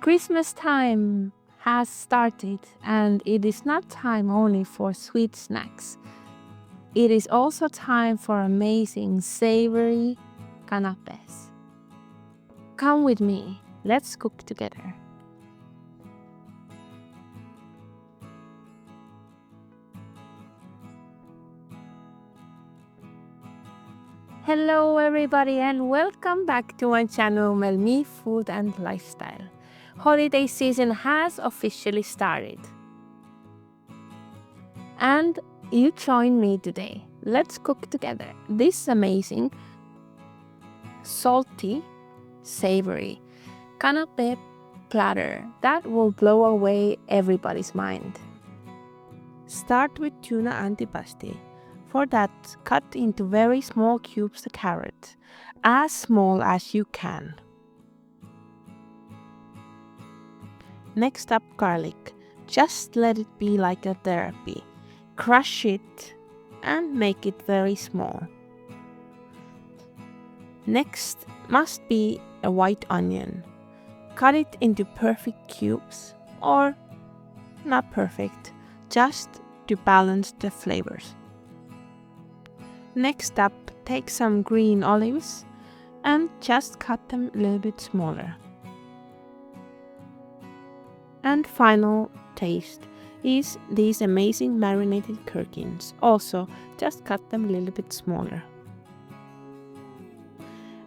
Christmas time has started, and it is not time only for sweet snacks. It is also time for amazing savory canapes. Come with me, let's cook together. Hello everybody and welcome back to my channel Melmi Food and Lifestyle. Holiday season has officially started. And you join me today. Let's cook together this amazing, salty, savory canape platter that will blow away everybody's mind. Start with tuna antipasti. For that, cut into very small cubes the carrot, as small as you can. Next up, garlic. Just let it be like a therapy. Crush it and make it very small. Next must be a white onion. Cut it into perfect cubes, or not perfect, just to balance the flavors. Next up, take some green olives and just cut them a little bit smaller. And final taste is these amazing marinated gherkins. Also, just cut them a little bit smaller.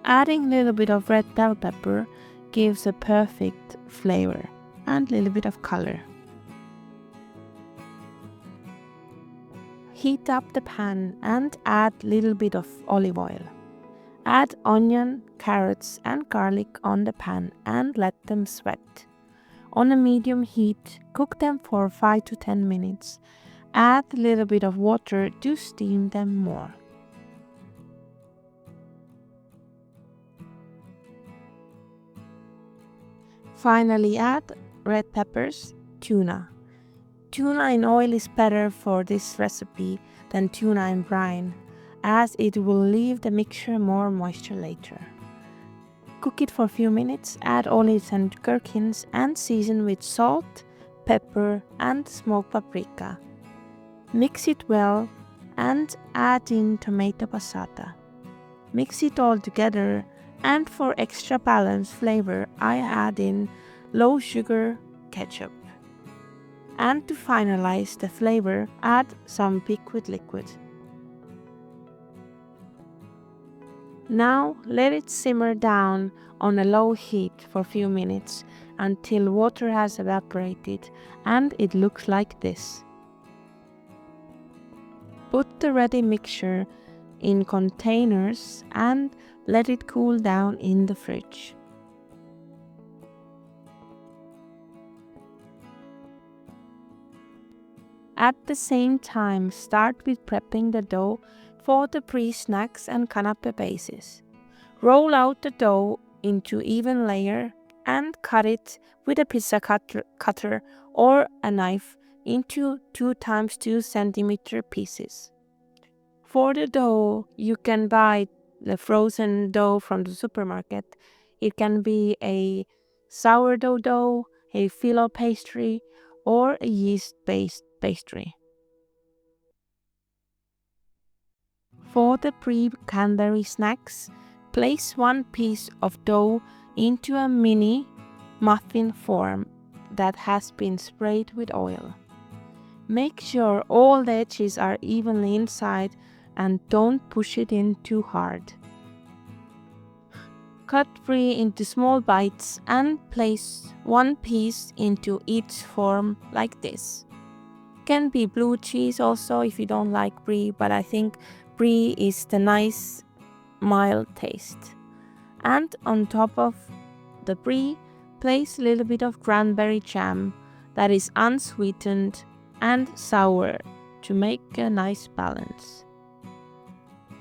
Adding a little bit of red bell pepper gives a perfect flavor and a little bit of color. Heat up the pan and add a little bit of olive oil. Add onion, carrots and garlic on the pan and let them sweat. On a medium heat, cook them for 5 to 10 minutes. Add a little bit of water to steam them more. Finally, add red peppers, tuna. Tuna in oil is better for this recipe than tuna in brine, as it will leave the mixture more moisture later. Cook it for a few minutes, add olives and gherkins and season with salt, pepper and smoked paprika. Mix it well and add in tomato passata. Mix it all together, and for extra balanced flavor I add in low sugar ketchup. And to finalize the flavor, add some piqued liquid. Now let it simmer down on a low heat for a few minutes until water has evaporated and it looks like this. Put the ready mixture in containers and let it cool down in the fridge. At the same time, start with prepping the dough for the pre-snacks and canape bases. Roll out the dough into even layer and cut it with a pizza cutter or a knife into 2 times 2 centimeter pieces. For the dough, you can buy the frozen dough from the supermarket. It can be a sourdough dough, a filo pastry, or a yeast-based pastry. For the pre-Canberry snacks, place 1 piece of dough into a mini muffin form that has been sprayed with oil. Make sure all the edges are evenly inside and don't push it in too hard. Cut brie into small bites and place 1 piece into each form like this. Can be blue cheese also if you don't like brie, but I think brie is the nice mild taste. And on top of the brie, place a little bit of cranberry jam that is unsweetened and sour to make a nice balance.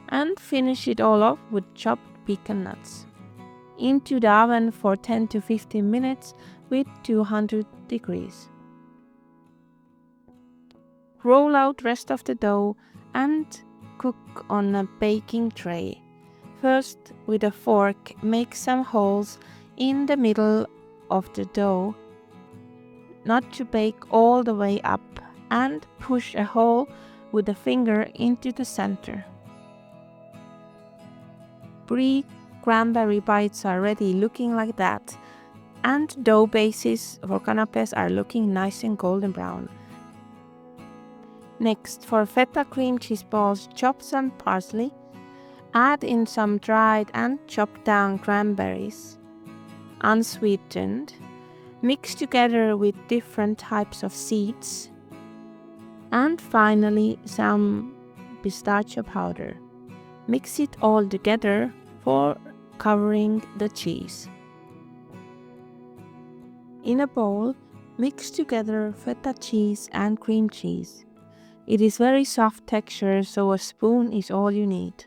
And finish it all off with chopped pecan nuts. Into the oven for 10 to 15 minutes with 200 degrees. Roll out rest of the dough and cook on a baking tray. First, with a fork, make some holes in the middle of the dough, not to bake all the way up, and push a hole with the finger into the center. Brie cranberry bites are ready, looking like that, and dough bases for canapes are looking nice and golden brown. Next, for feta cream cheese balls, chop some parsley, add in some dried and chopped down cranberries, unsweetened, mix together with different types of seeds, and finally some pistachio powder. Mix it all together for covering the cheese. In a bowl, mix together feta cheese and cream cheese. It is very soft texture, so a spoon is all you need.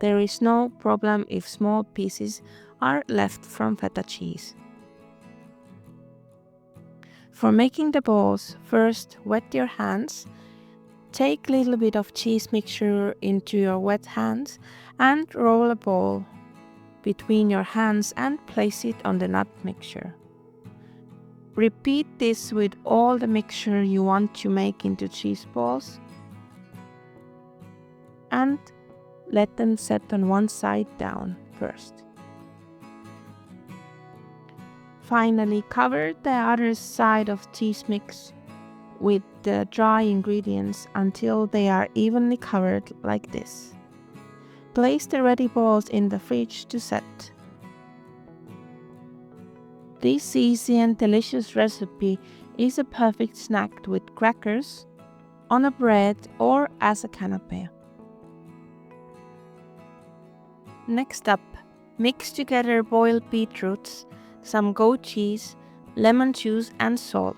There is no problem if small pieces are left from feta cheese. For making the balls, first wet your hands. Take a little bit of cheese mixture into your wet hands and roll a ball between your hands and place it on the nut mixture. Repeat this with all the mixture you want to make into cheese balls and let them set on one side down first. Finally, cover the other side of cheese mix with the dry ingredients until they are evenly covered like this. Place the ready balls in the fridge to set. This easy and delicious recipe is a perfect snack with crackers, on a bread or as a canape. Next up, mix together boiled beetroots, some goat cheese, lemon juice and salt.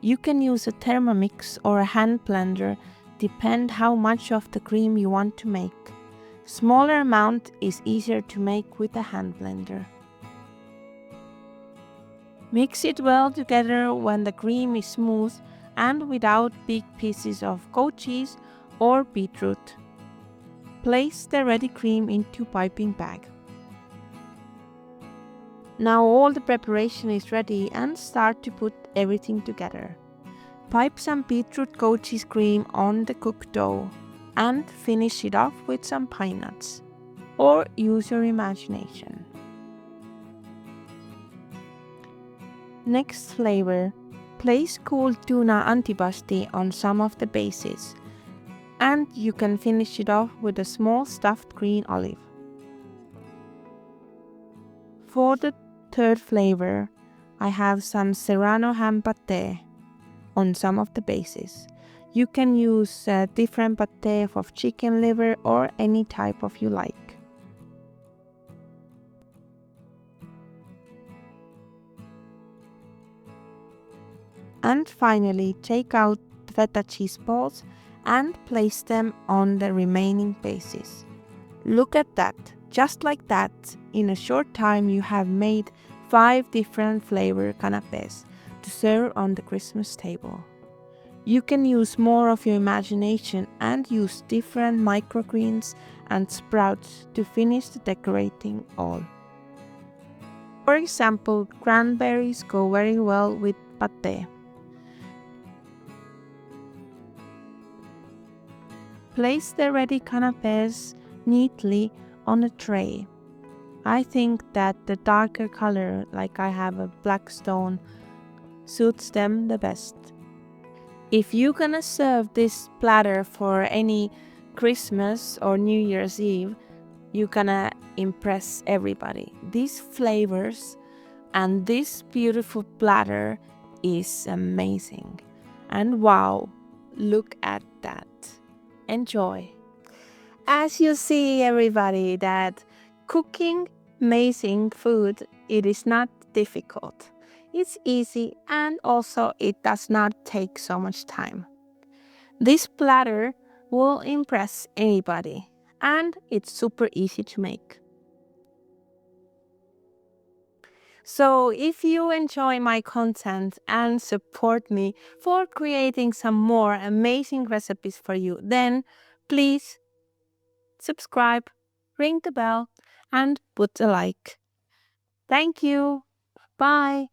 You can use a Thermomix or a hand blender, depend how much of the cream you want to make. Smaller amount is easier to make with a hand blender. Mix it well together when the cream is smooth and without big pieces of goat cheese or beetroot. Place the ready cream into piping bag. Now all the preparation is ready and start to put everything together. Pipe some beetroot goat cheese cream on the cooked dough and finish it off with some pine nuts, or use your imagination. Next flavor, place cool tuna antipasti on some of the bases, and you can finish it off with a small stuffed green olive. For the third flavor, I have some serrano ham pate on some of the bases. You can use different pate of chicken liver or any type of you like. And finally, take out the feta cheese balls and place them on the remaining bases. Look at that, just like that, in a short time you have made 5 different flavor canapes to serve on the Christmas table. You can use more of your imagination and use different microgreens and sprouts to finish the decorating all. For example, cranberries go very well with pate. Place the ready canapes neatly on a tray. I think that the darker color, like I have a black stone, suits them the best. If you're gonna serve this platter for any Christmas or New Year's Eve, you're gonna impress everybody. These flavors and this beautiful platter is amazing. And wow, look at that. Enjoy. As you see, everybody, that cooking amazing food, it is not difficult. It's easy and also it does not take so much time. This platter will impress anybody and it's super easy to make. So if you enjoy my content and support me for creating some more amazing recipes for you, then please subscribe, ring the bell, and put a like. Thank you. Bye.